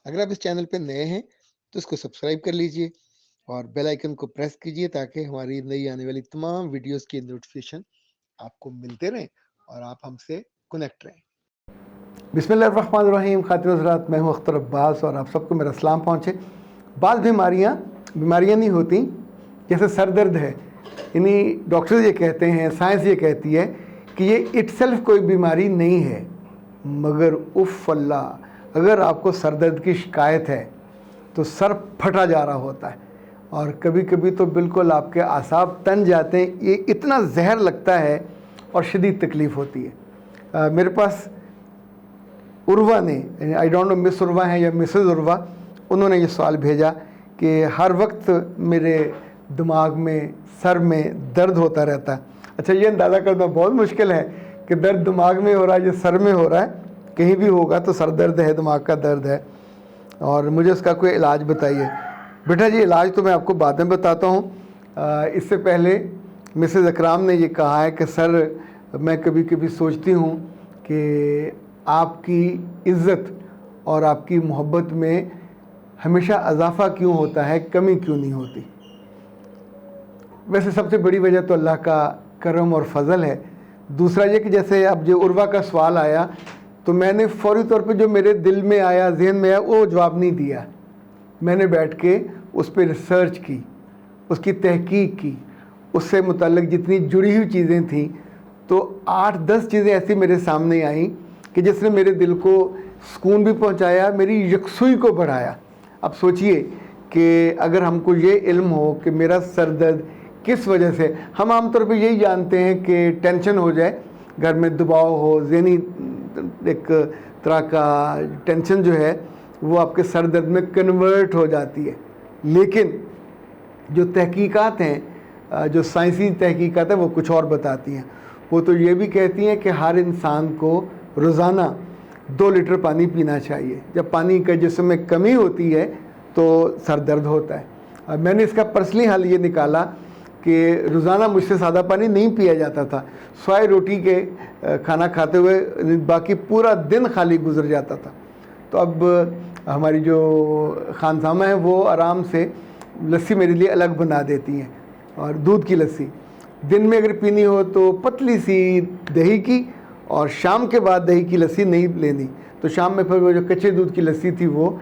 अगर आप इस चैनल पे नए हैं तो इसको सब्सक्राइब कर लीजिए और बेल आइकन को प्रेस कीजिए ताकि हमारी नई आने वाली तमाम वीडियोस की नोटिफिकेशन आपको मिलते रहें और आप हमसे कनेक्ट रहें। बिस्मिल्लाहिर्रहमानिर्रहीम। खातिन हज़रात, मैं हूँ अख्तर अब्बास और आप सबको मेरा सलाम पहुँचे। बाज़ बीमारियाँ नहीं होती, जैसे सर दर्द है, इन्हीं डॉक्टर्स ये कहते हैं, साइंस ये कहती है कि ये इटसेल्फ कोई बीमारी नहीं है, मगर उफ़ अल्लाह, अगर आपको सर दर्द की शिकायत है तो सर फटा जा रहा होता है और कभी कभी तो बिल्कुल आपके आसाब तन जाते हैं। ये इतना जहर लगता है और शदीद तकलीफ़ होती है। मेरे पास उर्वा ने, I don't know miss Urwa है या मिसेज़ उर्वा, उन्होंने ये सवाल भेजा कि हर वक्त मेरे दिमाग में, सर में दर्द होता रहता है। अच्छा, ये अंदाज़ा करना बहुत मुश्किल है कि दर्द दिमाग में हो रहा है या सर में हो रहा है। कहीं भी होगा तो सर दर्द है, दिमाग का दर्द है और मुझे उसका कोई इलाज बताइए। बेटा जी, इलाज तो मैं आपको बाद में बताता हूँ। इससे पहले मिसेज़ अकराम ने ये कहा है कि सर, मैं कभी कभी सोचती हूँ कि आपकी इज़्ज़त और आपकी मोहब्बत में हमेशा इजाफ़ा क्यों होता है, कमी क्यों नहीं होती। वैसे सबसे बड़ी वजह तो अल्लाह का करम और फजल है। दूसरा ये कि जैसे अब जो उर्वा का सवाल आया तो मैंने फ़ौरी तौर पे जो मेरे दिल में आया, जहन में आया, वो जवाब नहीं दिया। मैंने बैठ के उस पर रिसर्च की, उसकी तहकीक की, उससे मुतल्लिक़ जितनी जुड़ी हुई चीज़ें थीं, तो 8-10 चीज़ें ऐसी मेरे सामने आईं कि जिसने मेरे दिल को सुकून भी पहुंचाया, मेरी यकसुई को बढ़ाया। अब सोचिए कि अगर हमको ये इल्म हो कि मेरा सर दर्द किस वजह से, हम आमतौर पे यही जानते हैं कि टेंशन हो जाए, घर में दबाव हो, ज़हनी एक तरह का टेंशन जो है वो आपके सर दर्द में कन्वर्ट हो जाती है। लेकिन जो तहकीकात हैं, जो साइंसी तहकीकात हैं, वो कुछ और बताती हैं। वो तो ये भी कहती हैं कि हर इंसान को रोज़ाना 2 लीटर पानी पीना चाहिए। जब पानी का जिस्म में कमी होती है तो सर दर्द होता है। अब मैंने इसका पर्सनली हल ये निकाला कि रोज़ाना मुझसे सादा पानी नहीं पिया जाता था। स्वाय रोटी के खाना खाते हुए बाकी पूरा दिन खाली गुजर जाता था। तो अब हमारी जो खानसामा है वो आराम से लस्सी मेरे लिए अलग बना देती हैं, और दूध की लस्सी दिन में अगर पीनी हो तो पतली सी दही की, और शाम के बाद दही की लस्सी नहीं लेनी। तो शाम में फिर वो जो कच्चे दूध की लस्सी थी वो,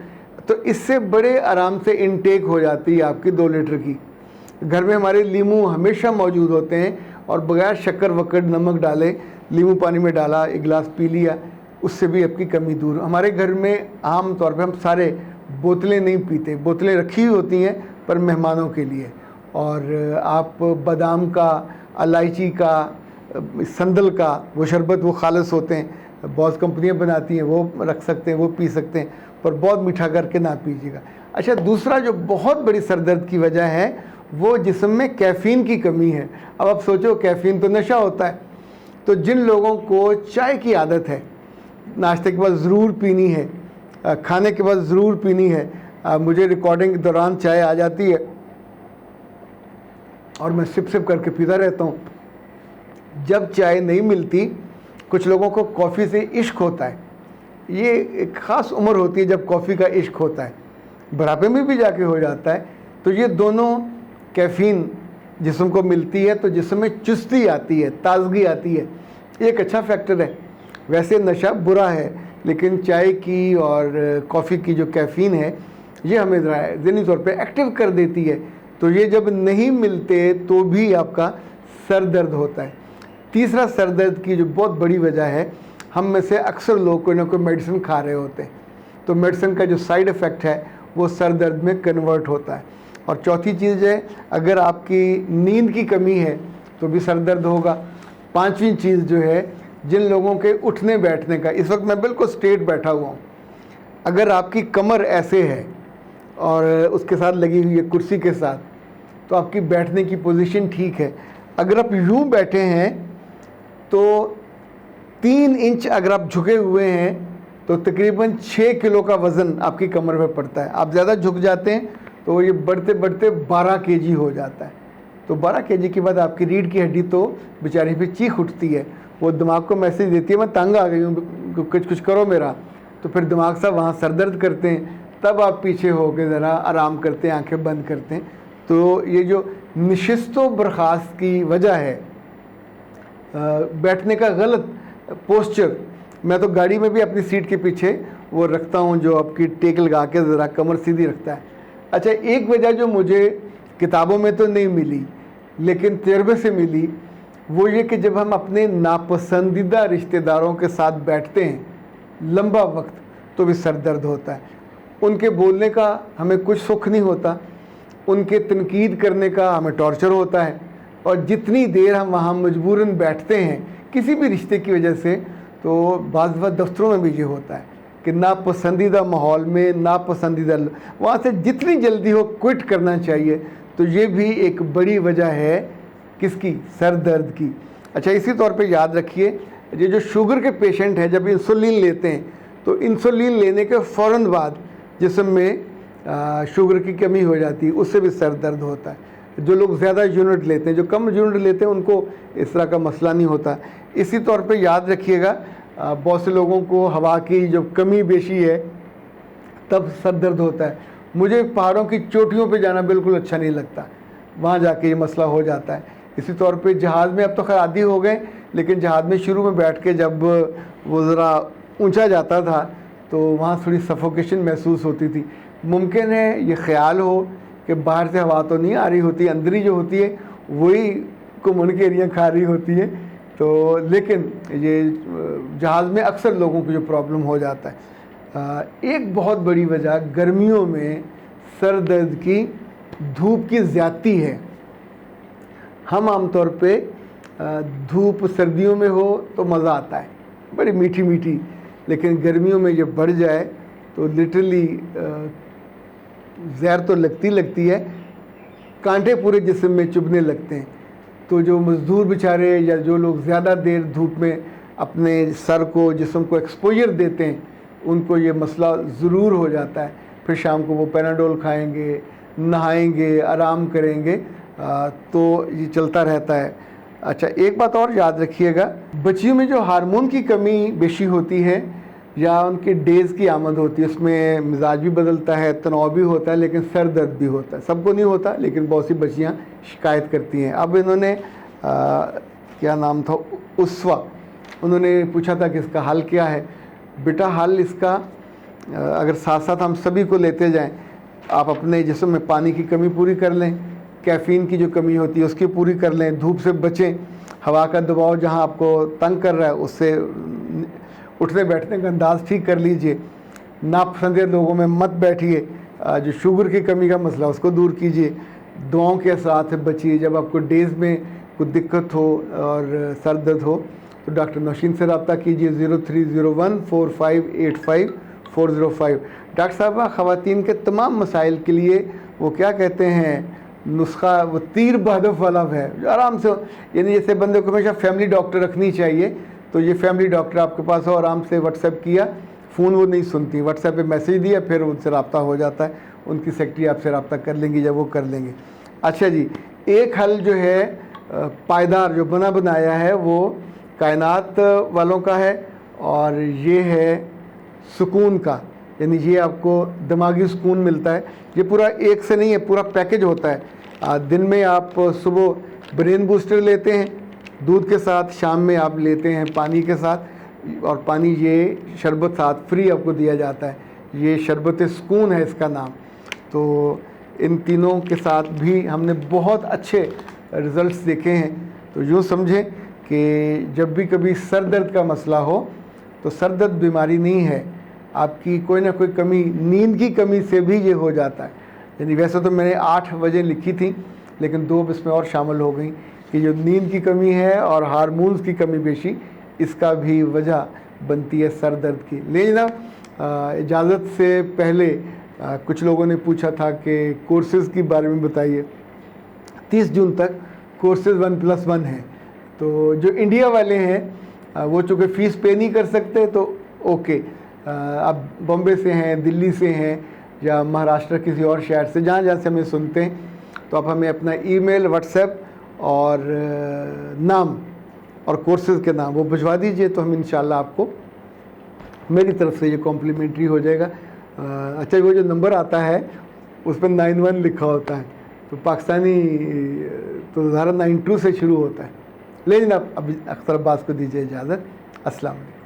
तो इससे बड़े आराम से इनटेक हो जाती है आपकी 2 लीटर की। घर में हमारे लीमू हमेशा मौजूद होते हैं और बगैर शक्कर वक्कर नमक डाले लीमू पानी में डाला, एक गिलास पी लिया, उससे भी आपकी कमी दूर। हमारे घर में आम तौर पर हम सारे बोतलें नहीं पीते, बोतलें रखी हुई होती हैं पर मेहमानों के लिए। और आप बादाम का, इलायची का, संदल का वो शरबत, वो खालिस होते हैं, बहुत कंपनियां बनाती हैं, वो रख सकते हैं, वो पी सकते हैं, पर बहुत मीठा करके ना पीजिएगा। अच्छा, दूसरा जो बहुत बड़ी सरदर्द की वजह है वो जिस्म में कैफ़ीन की कमी है। अब आप सोचो, कैफ़ीन तो नशा होता है, तो जिन लोगों को चाय की आदत है, नाश्ते के बाद ज़रूर पीनी है, खाने के बाद ज़रूर पीनी है, मुझे रिकॉर्डिंग के दौरान चाय आ जाती है और मैं सिप सिप करके पीता रहता हूँ। जब चाय नहीं मिलती, कुछ लोगों को कॉफ़ी से इश्क होता है। ये एक ख़ास उम्र होती है जब कॉफ़ी का इश्क होता है, बुढ़ापे में भी जाके हो जाता है। तो ये दोनों कैफ़ीन जिस्म को मिलती है तो जिस्म में चुस्ती आती है, ताजगी आती है, एक अच्छा फैक्टर है। वैसे नशा बुरा है, लेकिन चाय की और कॉफ़ी की जो कैफ़ीन है ये हमें ज़हनी तौर पे एक्टिव कर देती है। तो ये जब नहीं मिलते तो भी आपका सर दर्द होता है। तीसरा सर दर्द की जो बहुत बड़ी वजह है, हम में से अक्सर लोग कोई ना कोई मेडिसिन खा रहे होते हैं, तो मेडिसिन का जो साइड इफ़ेक्ट है वो सर दर्द में कन्वर्ट होता है। और चौथी चीज़ है, अगर आपकी नींद की कमी है तो भी सर दर्द होगा। पांचवी चीज़ जो है, जिन लोगों के उठने बैठने का, इस वक्त मैं बिल्कुल स्ट्रेट बैठा हुआ हूँ, अगर आपकी कमर ऐसे है और उसके साथ लगी हुई है कुर्सी के साथ, तो आपकी बैठने की पोजीशन ठीक है। अगर आप यूँ बैठे हैं तो 3 इंच अगर आप झुके हुए हैं तो तकरीबन 6 किलो का वज़न आपकी कमर में पड़ता है। आप ज़्यादा झुक जाते हैं तो ये बढ़ते बढ़ते 12 केजी हो जाता है। तो 12 केजी के बाद आपकी रीढ़ की हड्डी तो बेचारी पे चीख उठती है, वो दिमाग को मैसेज देती है मैं तंग आ गई हूँ, कुछ करो मेरा। तो फिर दिमाग साहब वहाँ सर दर्द करते हैं, तब आप पीछे होकर ज़रा आराम करते हैं, आंखें बंद करते हैं। तो ये जो नशिस्तो बर्खास्त की वजह है, बैठने का गलत पोस्चर, मैं तो गाड़ी में भी अपनी सीट के पीछे वो रखता हूँ जो आपकी टेक लगा के ज़रा कमर सीधी रखता है। अच्छा, एक वजह जो मुझे किताबों में तो नहीं मिली लेकिन तजर्बे से मिली, वो ये कि जब हम अपने नापसंदीदा रिश्तेदारों के साथ बैठते हैं लंबा वक्त तो भी सर दर्द होता है। उनके बोलने का हमें कुछ सुख नहीं होता, उनके तनकीद करने का हमें टॉर्चर होता है, और जितनी देर हम वहाँ मजबूरन बैठते हैं किसी भी रिश्ते की वजह से, तो बाज़ दफ़ा दफ्तरों में भी ये होता है कि नापसंदीदा माहौल में नापसंदीदा वहाँ से जितनी जल्दी हो क्विट करना चाहिए। तो ये भी एक बड़ी वजह है किसकी, सर दर्द की। अच्छा, इसी तौर पे याद रखिए, ये जो शुगर के पेशेंट हैं जब इंसुलिन लेते हैं तो इंसुलिन लेने के फ़ौरन बाद जिस्म में शुगर की कमी हो जाती है, उससे भी सर दर्द होता है। जो लोग ज़्यादा यूनिट लेते हैं, जो कम यूनिट लेते हैं, उनको इस तरह का मसला नहीं होता। इसी तौर पे याद रखिएगा, बहुत से लोगों को हवा की जो कमी बेशी है तब सर दर्द होता है। मुझे पहाड़ों की चोटियों पे जाना बिल्कुल अच्छा नहीं लगता, वहाँ जाके ये मसला हो जाता है। इसी तौर पे जहाज़ में अब तो खैर आदी हो गए, लेकिन जहाज़ में शुरू में बैठ के जब वो ज़रा ऊंचा जाता था तो वहाँ थोड़ी सफोकेशन महसूस होती थी। मुमकिन है ये ख्याल हो कि बाहर से हवा तो नहीं आ रही होती, अंदर ही जो होती है वही कुमन की एरिया खा रही होती है। तो लेकिन ये जहाज़ में अक्सर लोगों को जो प्रॉब्लम हो जाता है, एक बहुत बड़ी वजह गर्मियों में सर दर्द की धूप की ज़्यादती है। हम आमतौर पे धूप सर्दियों में हो तो मज़ा आता है, बड़ी मीठी मीठी, लेकिन गर्मियों में जब बढ़ जाए तो लिटरली जहर तो लगती है, कांटे पूरे जिस्म में चुभने लगते हैं। तो जो मज़दूर बेचारे या जो लोग ज़्यादा देर धूप में अपने सर को, जिस्म को एक्सपोजर देते हैं, उनको ये मसला ज़रूर हो जाता है। फिर शाम को वो पैनाडोल खाएंगे, नहाएंगे, आराम करेंगे, तो ये चलता रहता है। अच्छा, एक बात और याद रखिएगा, बच्चियों में जो हार्मोन की कमी बेशी होती है या उनके डेज़ की आमद होती है, उसमें मिजाज भी बदलता है, तनाव भी होता है, लेकिन सर दर्द भी होता है। सबको नहीं होता, लेकिन बहुत सी बच्चियाँ शिकायत करती हैं। अब इन्होंने क्या नाम था, उस्वा, उन्होंने पूछा था कि इसका हल क्या है। बेटा, हल इसका अगर साथ साथ हम सभी को लेते जाएं, आप अपने जिस्म में पानी की कमी पूरी कर लें, कैफ़ीन की जो कमी होती है उसकी पूरी कर लें, धूप से बचें, हवा का दबाव जहां आपको तंग कर रहा है उससे उठने बैठने का अंदाज़ ठीक कर लीजिए, नापसंदीदा लोगों में मत बैठिए, जो शुगर की कमी का मसला उसको दूर कीजिए, दुआओं के साथ बचिए। जब आपको डेज़ में कोई दिक्कत हो और सर दर्द हो तो डॉक्टर नौशीन से रब्ता कीजिए 03014585 डॉक्टर साहबा, ख़वातीन के तमाम मसाइल के लिए वो क्या कहते हैं नुस्खा, वो तीर बहदफ वाला है जो आराम से, यानी जैसे बंदे को हमेशा फैमिली डॉक्टर रखनी चाहिए, तो ये फैमिली डॉक्टर आपके पास हो, आराम से व्हाट्सएप किया, फ़ोन वो नहीं सुनती, व्हाट्सएप पे मैसेज दिया, फिर उनसे रब्ता हो जाता है, उनकी सेक्रेटरी आपसे रब्ता कर लेंगी जब वो कर लेंगे। अच्छा जी, एक हल जो है पायदार जो बनाया है वो कायनात वालों का है, और ये है सुकून का, यानी ये आपको दिमागी सुकून मिलता है। ये पूरा एक से नहीं है, पूरा पैकेज होता है। दिन में आप सुबह ब्रेन बूस्टर लेते हैं दूध के साथ, शाम में आप लेते हैं पानी के साथ, और पानी ये शरबत साथ फ्री आपको दिया जाता है। ये शरबत सुकून है इसका नाम। तो इन तीनों के साथ भी हमने बहुत अच्छे रिज़ल्ट्स देखे हैं। तो यूँ समझें कि जब भी कभी सर दर्द का मसला हो तो सर दर्द बीमारी नहीं है, आपकी कोई ना कोई कमी, नींद की कमी से भी ये हो जाता है। यानी वैसे तो मैंने 8 वजह लिखी थी, लेकिन 2 इसमें और शामिल हो गई कि जो नींद की कमी है और हार्मोन्स की कमी बेशी, इसका भी वजह बनती है सर दर्द की। लेकिन इजाज़त से पहले कुछ लोगों ने पूछा था कि कोर्सेज़ के बारे में बताइए। 30 जून तक कोर्सेज़ 1+1 है। तो जो इंडिया वाले हैं वो चूँकि फ़ीस पे नहीं कर सकते तो ओके, आप बॉम्बे से हैं, दिल्ली से हैं या महाराष्ट्र किसी और शहर से, जहाँ जहाँ से हमें सुनते हैं, तो आप हमें अपना ईमेल, व्हाट्सएप और नाम और कोर्सेज़ के नाम वो भिजवा दीजिए, तो हम इंशाल्लाह आपको, मेरी तरफ से ये कॉम्प्लीमेंट्री हो जाएगा। अच्छा वो जो नंबर आता है उस पर 91 लिखा होता है, तो पाकिस्तानी तो ज़ाहिर 92 से शुरू होता है। लेकिन अब अख्तर अब्बास को दीजिए इजाज़त। अस्सलाम वालेकुम।